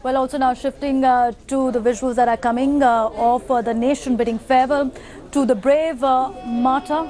Well, also now shifting to the visuals that are coming of the nation bidding farewell to the brave martyr.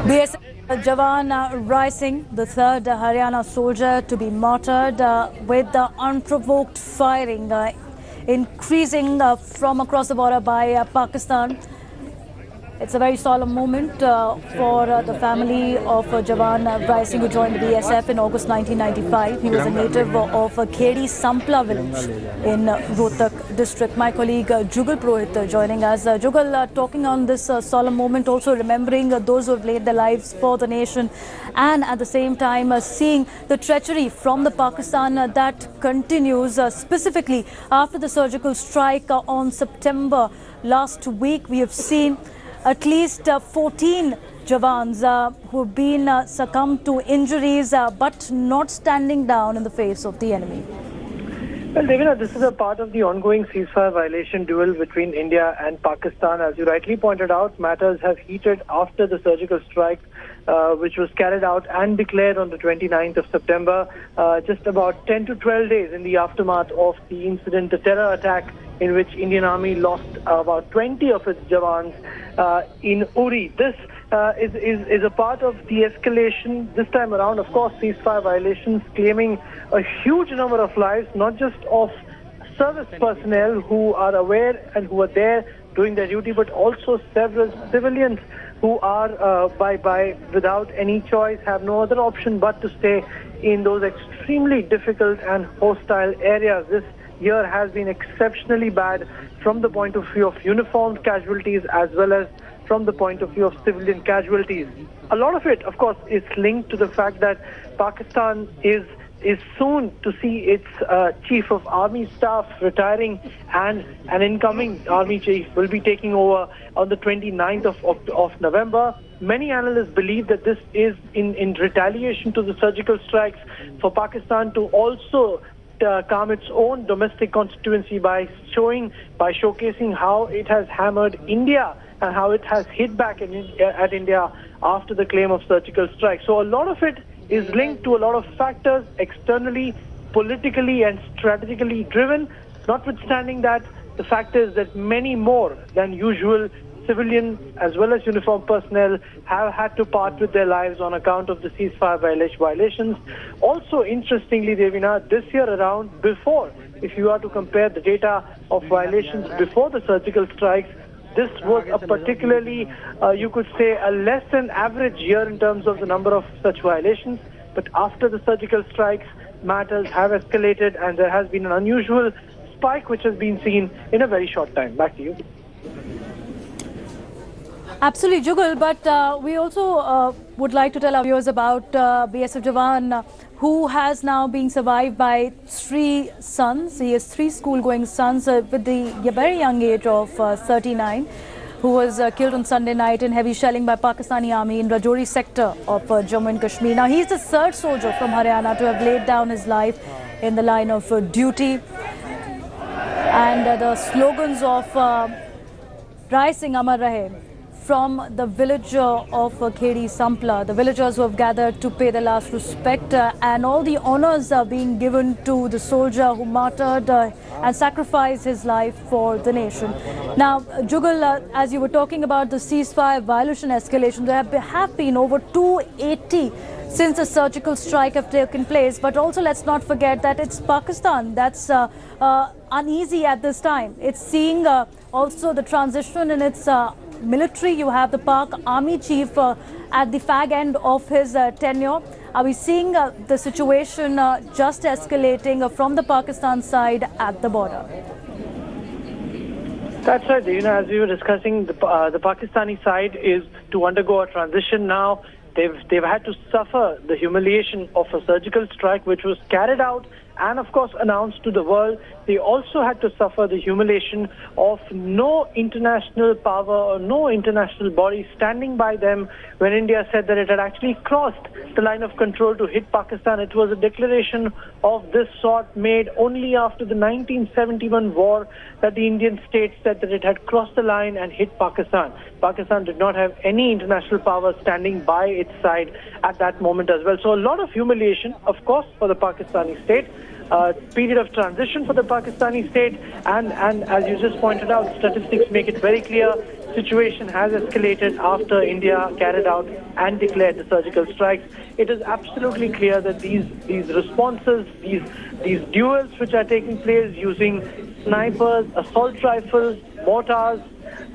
BSF Jawan rising, the third Haryana soldier to be martyred with the unprovoked firing increasing from across the border by Pakistan. It's a very solemn moment for the family of Jawan Rising, who joined the BSF in August 1995. He was a native of Khedi Sampla village in Rohith district. My colleague Jugal Rohith joining us. Jugal, talking on this solemn moment, also remembering those who have laid their lives for the nation, and at the same time seeing the treachery from the Pakistan that continues, specifically after the surgical strike on September last week. We have seen at least 14 Jawans who have been succumbed to injuries but not standing down in the face of the enemy. Well, Devina, this is a part of the ongoing ceasefire violation duel between India and Pakistan. As you rightly pointed out, matters have heated after the surgical strike which was carried out and declared on the 29th of September, just about 10 to 12 days in the aftermath of the incident, the terror attack in which Indian Army lost about 20 of its Jawans in Uri. This is a part of the escalation this time around. Of course, ceasefire violations claiming a huge number of lives, not just of service personnel who are aware and who are there doing their duty, but also several civilians who are without any choice, have no other option but to stay in those extremely difficult and hostile areas. This year has been exceptionally bad from the point of view of uniformed casualties as well as from the point of view of civilian casualties. A lot of it, of course, is linked to the fact that Pakistan is soon to see its chief of army staff retiring, and an incoming army chief will be taking over on the 29th of November. Many analysts believe that this is in retaliation to the surgical strikes for Pakistan to also calm its own domestic constituency by showcasing how it has hammered India and how it has hit back at India after the claim of surgical strike. So a lot of it is linked to a lot of factors, externally, politically and strategically driven. Notwithstanding that, the fact is that many more than usual civilian as well as uniformed personnel have had to part with their lives on account of the ceasefire violations. Also, interestingly, Devina, this year around, if you are to compare the data of violations before the surgical strikes, this was a particularly, you could say, a less than average year in terms of the number of such violations. But after the surgical strikes, matters have escalated and there has been an unusual spike which has been seen in a very short time. Back to you. Absolutely, Jugal, but we also would like to tell our viewers about BSF Jawan, who has now been survived by 3 sons. He has 3 school-going sons with the very young age of 39, who was killed on Sunday night in heavy shelling by Pakistani army in Rajouri sector of Jammu and Kashmir. Now, he's the third soldier from Haryana to have laid down his life in the line of duty. And the slogans of Rai Singh Amar Rahe from the village of Khedi Sampla, the villagers who have gathered to pay the last respect, and all the honors are being given to the soldier who martyred and sacrificed his life for the nation. Now, Jugal, as you were talking about the ceasefire violation escalation, there have been over 280 since the surgical strike have taken place. But also, let's not forget that it's Pakistan that's uneasy at this time. It's seeing also the transition in its military. You have the Pak Army Chief at the fag end of his tenure. Are we seeing the situation just escalating from the Pakistan side at the border? That's right. As we were discussing, the Pakistani side is to undergo a transition now. They've had to suffer the humiliation of a surgical strike which was carried out and of course announced to the world. They also had to suffer the humiliation of no international power or no international body standing by them when India said that it had actually crossed the line of control to hit Pakistan. It was a declaration of this sort made only after the 1971 war that the Indian state said that it had crossed the line and hit Pakistan. Pakistan did not have any international power standing by its side at that moment as well. So a lot of humiliation, of course, for the Pakistani state. Period of transition for the Pakistani state, and as you just pointed out, statistics make it very clear. Situation has escalated after India carried out and declared the surgical strikes. It is absolutely clear that these responses, these duels which are taking place using snipers, assault rifles, mortars,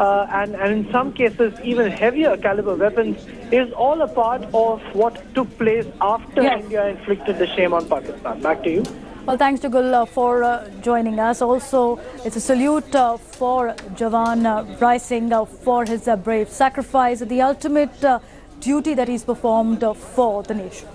and in some cases even heavier caliber weapons, is all a part of what took place after India inflicted the shame on Pakistan. Back to you. Well, thanks to Gul for joining us. Also, it's a salute for Jawan Rai Singh for his brave sacrifice, the ultimate duty that he's performed for the nation.